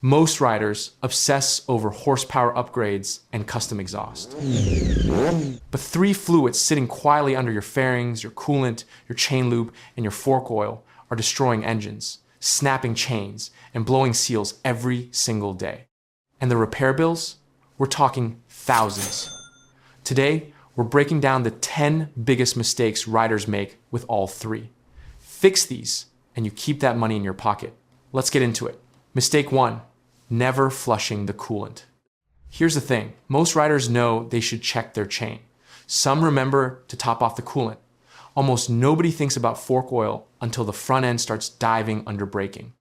Most riders obsess over horsepower upgrades and custom exhaust. But 3 fluids sitting quietly under your fairings, your coolant, your chain lube, and your fork oil are destroying engines, snapping chains, and blowing seals every single day. And the repair bills? We're talking thousands. Today, we're breaking down the 10 biggest mistakes riders make with all 3. Fix these, and you keep that money in your pocket. Let's get into it. Mistake 1. Never flushing the coolant. Here's the thing. Most riders know they should check their chain. Some remember to top off the coolant. Almost nobody thinks about fork oil until the front end starts diving under braking.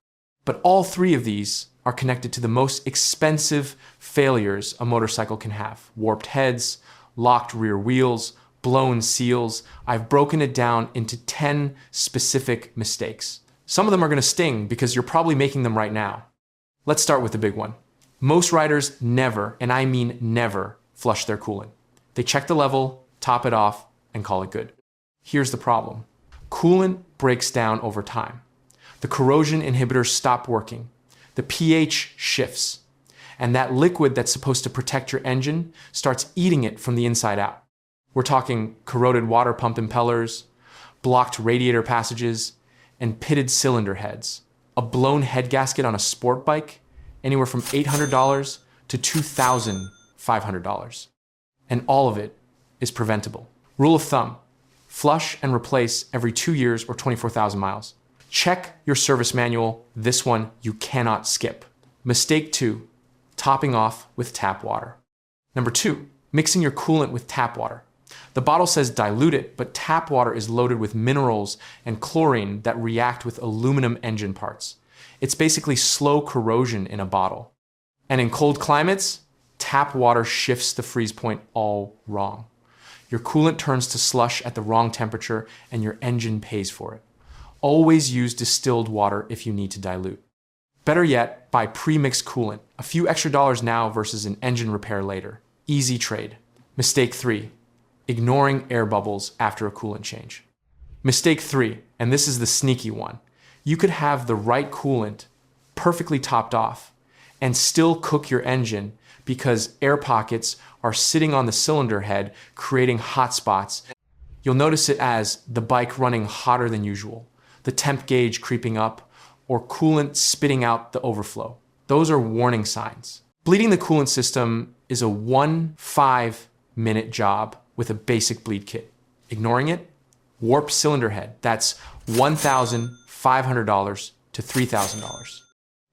But all 3 of these are connected to the most expensive failures a motorcycle can have. Warped heads, locked rear wheels, blown seals. I've broken it down into 10 specific mistakes. Some of them are going to sting because you're probably making them right now. Let's start with the big one. Most riders never, and I mean never, flush their coolant. They check the level, top it off, and call it good. Here's the problem. Coolant breaks down over time. The corrosion inhibitors stop working. The pH shifts. And that liquid that's supposed to protect your engine starts eating it from the inside out. We're talking corroded water pump impellers, blocked radiator passages, and pitted cylinder heads. A blown head gasket on a sport bike, anywhere from $800 to $2,500. And all of it is preventable. Rule of thumb, flush and replace every 2 years or 24,000 miles. Check your service manual. This one you cannot skip. Mistake 2, topping off with tap water. Number 2, mixing your coolant with tap water. The bottle says dilute it, but tap water is loaded with minerals and chlorine that react with aluminum engine parts. It's basically slow corrosion in a bottle. And in cold climates, tap water shifts the freeze point all wrong. Your coolant turns to slush at the wrong temperature and your engine pays for it. Always use distilled water if you need to dilute. Better yet, buy pre-mixed coolant. A few extra dollars now versus an engine repair later. Easy trade. Mistake 3. Ignoring air bubbles after a coolant change. Mistake 3, and this is the sneaky one. You could have the right coolant perfectly topped off and still cook your engine because air pockets are sitting on the cylinder head creating hot spots. You'll notice it as the bike running hotter than usual, the temp gauge creeping up, or coolant spitting out the overflow. Those are warning signs. Bleeding the coolant system is a 1-5 minute job with a basic bleed kit. Ignoring it, warped cylinder head. That's $1,500 to $3,000.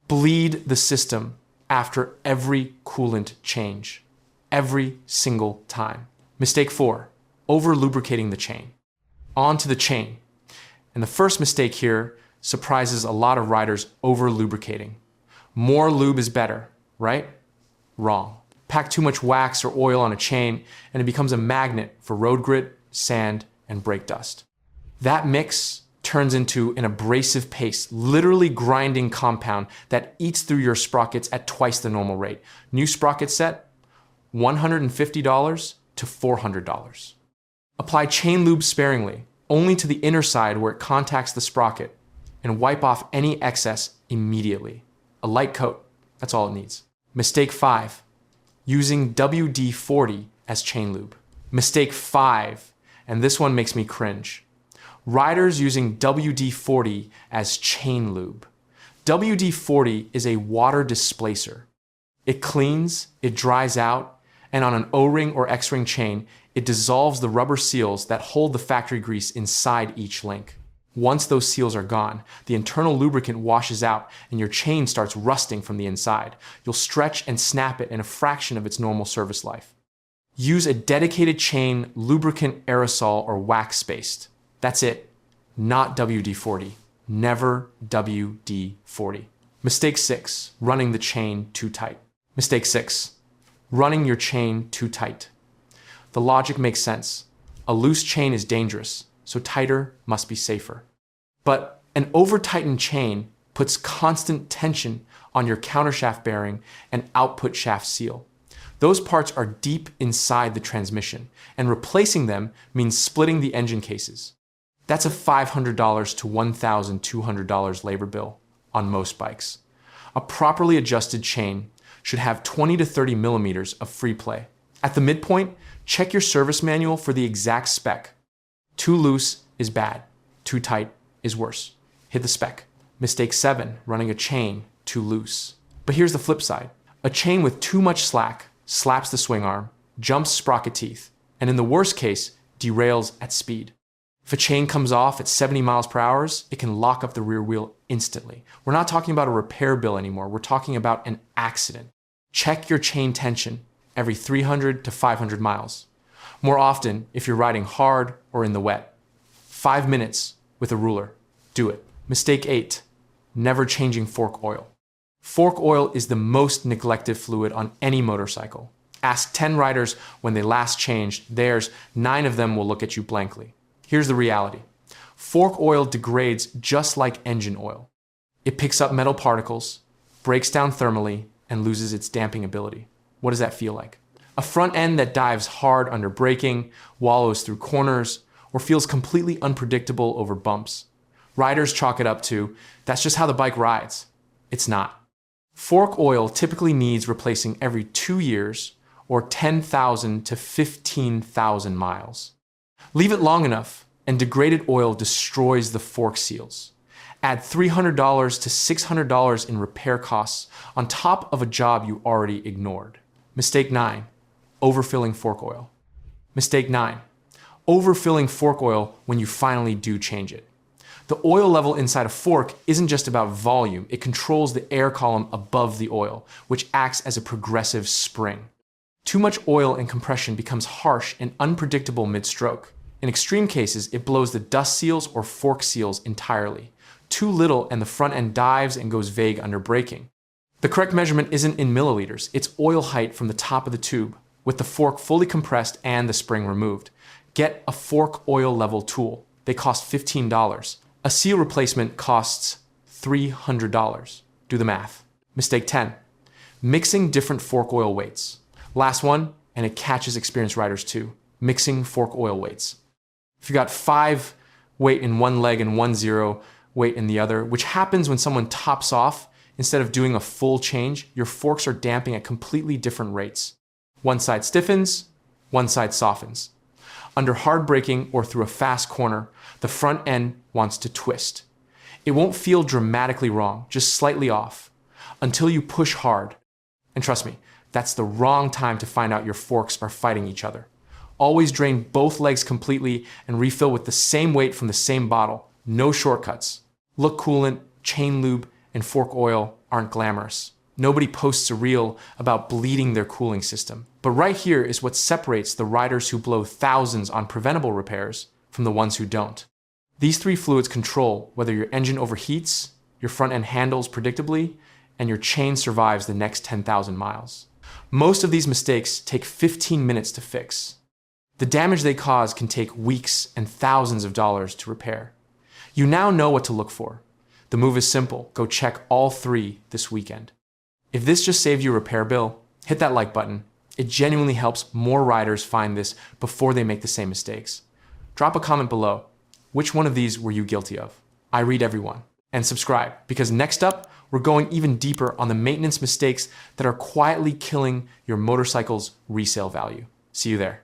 Bleed the system after every coolant change, every single time. Mistake 4, over lubricating the chain. On to the chain. And the first mistake here surprises a lot of riders: over lubricating. More lube is better, right? Wrong. Pack too much wax or oil on a chain and it becomes a magnet for road grit, sand, and brake dust. That mix turns into an abrasive paste, literally grinding compound that eats through your sprockets at twice the normal rate. New sprocket set, $150 to $400. Apply chain lube sparingly, only to the inner side where it contacts the sprocket, and wipe off any excess immediately. A light coat, that's all it needs. Mistake 5, using WD-40 as chain lube. Mistake 5, and this one makes me cringe. Riders using WD-40 as chain lube. WD-40 is a water displacer. It cleans, it dries out, and on an O-ring or X-ring chain, it dissolves the rubber seals that hold the factory grease inside each link. Once those seals are gone, the internal lubricant washes out and your chain starts rusting from the inside. You'll stretch and snap it in a fraction of its normal service life. Use a dedicated chain lubricant aerosol or wax-based. That's it. Not WD-40. Never WD-40. Mistake 6, running the chain too tight. Mistake 6, running your chain too tight. The logic makes sense. A loose chain is dangerous, so tighter must be safer. But an over-tightened chain puts constant tension on your countershaft bearing and output shaft seal. Those parts are deep inside the transmission, and replacing them means splitting the engine cases. That's a $500 to $1,200 labor bill on most bikes. A properly adjusted chain should have 20 to 30 millimeters of free play. At the midpoint, check your service manual for the exact spec. Too loose is bad. Too tight is worse. Hit the spec. Mistake 7, running a chain too loose. But here's the flip side. A chain with too much slack slaps the swing arm, jumps sprocket teeth, and in the worst case, derails at speed. If a chain comes off at 70 miles per hour, it can lock up the rear wheel instantly. We're not talking about a repair bill anymore. We're talking about an accident. Check your chain tension every 300 to 500 miles. More often if you're riding hard or in the wet. 5 minutes with a ruler. Do it. Mistake 8, never changing fork oil. Fork oil is the most neglected fluid on any motorcycle. Ask 10 riders when they last changed theirs, 9 of them will look at you blankly. Here's the reality. Fork oil degrades just like engine oil. It picks up metal particles, breaks down thermally, and loses its damping ability. What does that feel like? A front end that dives hard under braking, wallows through corners, or feels completely unpredictable over bumps. Riders chalk it up to, that's just how the bike rides. It's not. Fork oil typically needs replacing every 2 years or 10,000 to 15,000 miles. Leave it long enough and degraded oil destroys the fork seals. Add $300 to $600 in repair costs on top of a job you already ignored. Mistake 9, overfilling fork oil. Mistake 9, overfilling fork oil when you finally do change it. The oil level inside a fork isn't just about volume, it controls the air column above the oil, which acts as a progressive spring. Too much oil and compression becomes harsh and unpredictable mid-stroke. In extreme cases, it blows the dust seals or fork seals entirely. Too little and the front end dives and goes vague under braking. The correct measurement isn't in milliliters, it's oil height from the top of the tube, with the fork fully compressed and the spring removed. Get a fork oil level tool. They cost $15. A seal replacement costs $300. Do the math. Mistake 10, mixing different fork oil weights. Last one, and it catches experienced riders too, mixing fork oil weights. If you got 5 weight in one leg and 1 0 weight in the other, which happens when someone tops off, instead of doing a full change, your forks are damping at completely different rates. One side stiffens, one side softens. Under hard braking or through a fast corner, the front end wants to twist. It won't feel dramatically wrong, just slightly off, until you push hard. And trust me, that's the wrong time to find out your forks are fighting each other. Always drain both legs completely and refill with the same weight from the same bottle. No shortcuts. Look coolant, chain lube, and fork oil aren't glamorous. Nobody posts a reel about bleeding their cooling system. But right here is what separates the riders who blow thousands on preventable repairs from the ones who don't. These 3 fluids control whether your engine overheats, your front end handles predictably, and your chain survives the next 10,000 miles. Most of these mistakes take 15 minutes to fix. The damage they cause can take weeks and thousands of dollars to repair. You now know what to look for. The move is simple. Go check all 3 this weekend. If this just saved you a repair bill, hit that like button. It genuinely helps more riders find this before they make the same mistakes. Drop a comment below. Which one of these were you guilty of? I read everyone. And subscribe, because next up, we're going even deeper on the maintenance mistakes that are quietly killing your motorcycle's resale value. See you there.